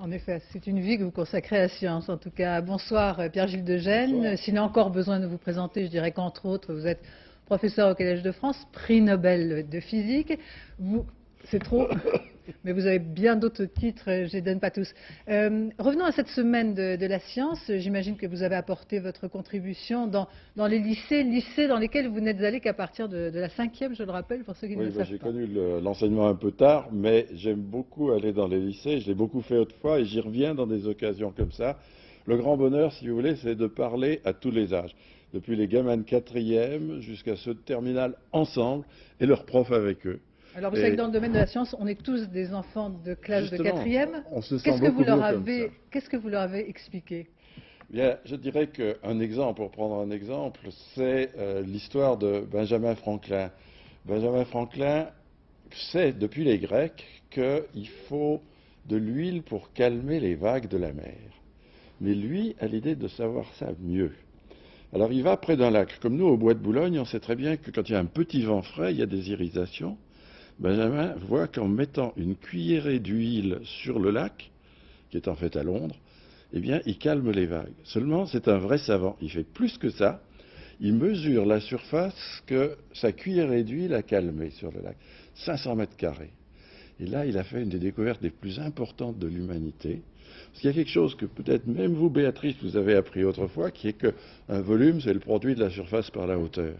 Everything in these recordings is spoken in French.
En effet, c'est une vie que vous consacrez à la science, en tout cas. Bonsoir Pierre-Gilles de Gennes. S'il y a encore besoin de vous présenter, je dirais qu'entre autres, vous êtes professeur au Collège de France, prix Nobel de physique. C'est trop, mais vous avez bien d'autres titres, je ne les donne pas tous. Revenons à cette semaine de la science. J'imagine que vous avez apporté votre contribution dans les lycées dans lesquels vous n'êtes allé qu'à partir de la 5e, je le rappelle, pour ceux qui ne le savent pas. J'ai connu l'enseignement un peu tard, mais j'aime beaucoup aller dans les lycées. Je l'ai beaucoup fait autrefois et j'y reviens dans des occasions comme ça. Le grand bonheur, si vous voulez, c'est de parler à tous les âges, depuis les gamins de 4e jusqu'à ceux de terminale ensemble et leurs profs avec eux. Alors vous savez que dans le domaine de la science, on est tous des enfants de classe de 4e. On se sent beaucoup mieux comme ça. Qu'est-ce que vous leur avez expliqué? Bien, je dirais qu'un exemple, pour prendre un exemple, c'est l'histoire de Benjamin Franklin. Benjamin Franklin sait depuis les Grecs qu'il faut de l'huile pour calmer les vagues de la mer. Mais lui a l'idée de savoir ça mieux. Alors il va près d'un lac. Comme nous, au bois de Boulogne, on sait très bien que quand il y a un petit vent frais, il y a des irritations. Benjamin voit qu'en mettant une cuillerée d'huile sur le lac, qui est en fait à Londres, eh bien, il calme les vagues. Seulement, c'est un vrai savant. Il fait plus que ça. Il mesure la surface que sa cuillerée d'huile a calmée sur le lac. 500 mètres carrés. Et là, il a fait une des découvertes les plus importantes de l'humanité. Parce qu'il y a quelque chose que peut-être même vous, Béatrice, vous avez appris autrefois, qui est qu'un volume, c'est le produit de la surface par la hauteur.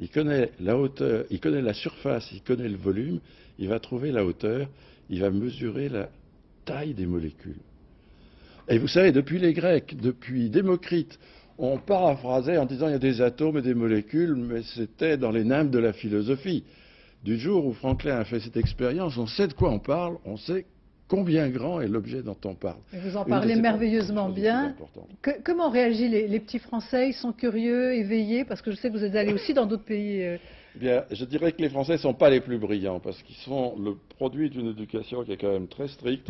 Il connaît la hauteur, il connaît la surface, il connaît le volume, il va trouver la hauteur, il va mesurer la taille des molécules. Et vous savez, depuis les Grecs, depuis Démocrite, on paraphrasait en disant il y a des atomes et des molécules, mais c'était dans les nimbes de la philosophie. Du jour où Franklin a fait cette expérience, on sait de quoi on parle, on sait combien grand est l'objet dont on parle. Et vous en parlez merveilleusement bien. Comment réagissent les petits Français? Ils sont curieux, éveillés? Parce que je sais que vous êtes allés aussi dans d'autres pays. Bien, je dirais que les Français ne sont pas les plus brillants, parce qu'ils sont le produit d'une éducation qui est quand même très stricte.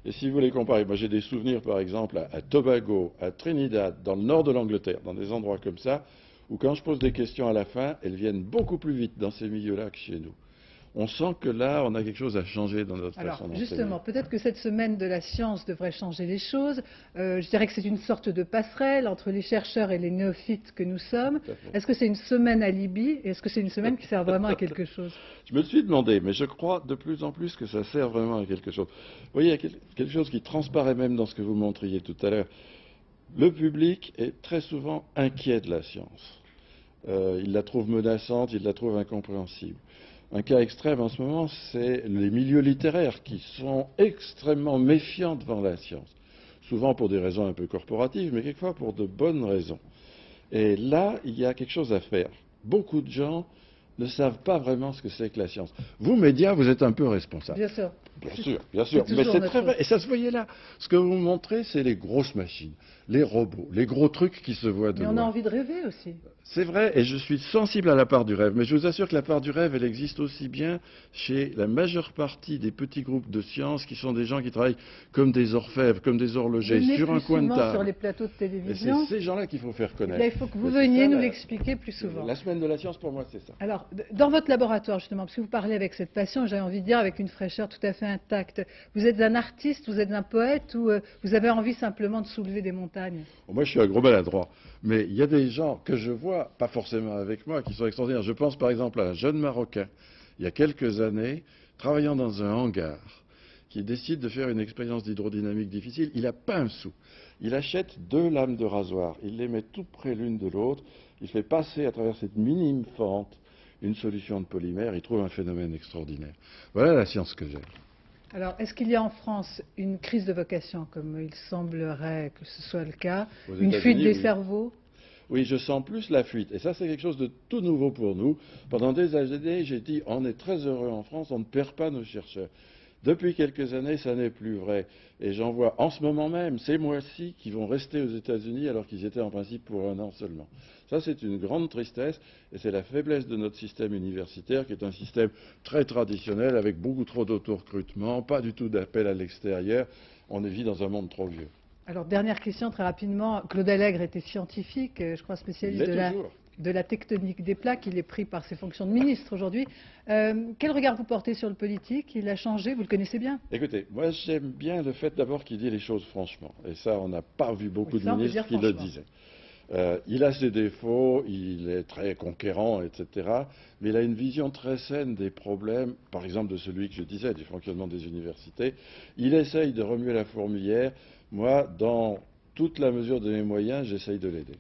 Et si vous les comparez, moi j'ai des souvenirs par exemple à Tobago, à Trinidad, dans le nord de l'Angleterre, dans des endroits comme ça, où quand je pose des questions à la fin, elles viennent beaucoup plus vite dans ces milieux-là que chez nous. On sent que là, on a quelque chose à changer dans notre façon d'enseigner. Justement, peut-être que cette semaine de la science devrait changer les choses. Je dirais que c'est une sorte de passerelle entre les chercheurs et les néophytes que nous sommes. Est-ce que c'est une semaine alibi et est-ce que c'est une semaine qui sert vraiment à quelque chose? Je me le suis demandé, mais je crois de plus en plus que ça sert vraiment à quelque chose. Vous voyez, il y a quelque chose qui transparaît même dans ce que vous montriez tout à l'heure. Le public est très souvent inquiet de la science. Il la trouve menaçante, il la trouve incompréhensible. Un cas extrême en ce moment, c'est les milieux littéraires qui sont extrêmement méfiants devant la science. Souvent pour des raisons un peu corporatives, mais quelquefois pour de bonnes raisons. Et là, il y a quelque chose à faire. Beaucoup de gens ne savent pas vraiment ce que c'est que la science. Vous, médias, vous êtes un peu responsables. Bien sûr. Bien sûr, bien sûr. Mais c'est très vrai. Et ça se voyait là. Ce que vous montrez, c'est les grosses machines, les robots, les gros trucs qui se voient de loin. Mais on a envie de rêver aussi. C'est vrai, et je suis sensible à la part du rêve. Mais je vous assure que la part du rêve, elle existe aussi bien chez la majeure partie des petits groupes de sciences qui sont des gens qui travaillent comme des orfèvres, comme des horlogers, sur un coin de table. Sur les plateaux de télévision. Et c'est ces gens-là qu'il faut faire connaître. Là, il faut que vous veniez nous l'expliquer plus souvent. La semaine de la science, pour moi, c'est ça. Alors, dans votre laboratoire, justement, parce que vous parlez avec cette passion, j'avais envie de dire avec une fraîcheur tout à fait intacte, vous êtes un artiste, vous êtes un poète ou vous avez envie simplement de soulever des montagnes? Moi, je suis un gros maladroit. Mais il y a des gens que je vois, pas forcément avec moi, qui sont extraordinaires. Je pense par exemple à un jeune Marocain, il y a quelques années, travaillant dans un hangar, qui décide de faire une expérience d'hydrodynamique difficile. Il n'a pas un sou. Il achète 2 lames de rasoir. Il les met tout près l'une de l'autre. Il fait passer à travers cette minime fente une solution de polymère. Il trouve un phénomène extraordinaire. Voilà la science que j'aime. Alors, est-ce qu'il y a en France une crise de vocation, comme il semblerait que ce soit le cas, une fuite des cerveaux? Oui, je sens plus la fuite. Et ça, c'est quelque chose de tout nouveau pour nous. Pendant des années, j'ai dit, on est très heureux en France, on ne perd pas nos chercheurs. Depuis quelques années, ça n'est plus vrai. Et j'en vois en ce moment même, ces mois-ci, qui vont rester aux États-Unis alors qu'ils étaient en principe pour 1 an seulement. Ça, c'est une grande tristesse et c'est la faiblesse de notre système universitaire qui est un système très traditionnel avec beaucoup trop d'auto-recrutement, pas du tout d'appel à l'extérieur. On vit dans un monde trop vieux. Alors, dernière question très rapidement. Claude Allègre était scientifique, je crois spécialiste de la tectonique des plaques. Il est pris par ses fonctions de ministre aujourd'hui. Quel regard vous portez sur le politique? Il a changé, vous le connaissez bien? Écoutez, moi j'aime bien le fait d'abord qu'il dit les choses franchement. Et ça, on n'a pas vu beaucoup de ministres qui le disaient. Il a ses défauts, il est très conquérant, etc. Mais il a une vision très saine des problèmes, par exemple de celui que je disais, du fonctionnement des universités. Il essaye de remuer la fourmilière. Moi, dans toute la mesure de mes moyens, j'essaye de l'aider.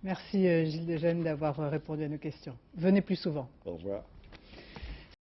Merci Gilles de Gennes d'avoir répondu à nos questions. Venez plus souvent. Au revoir.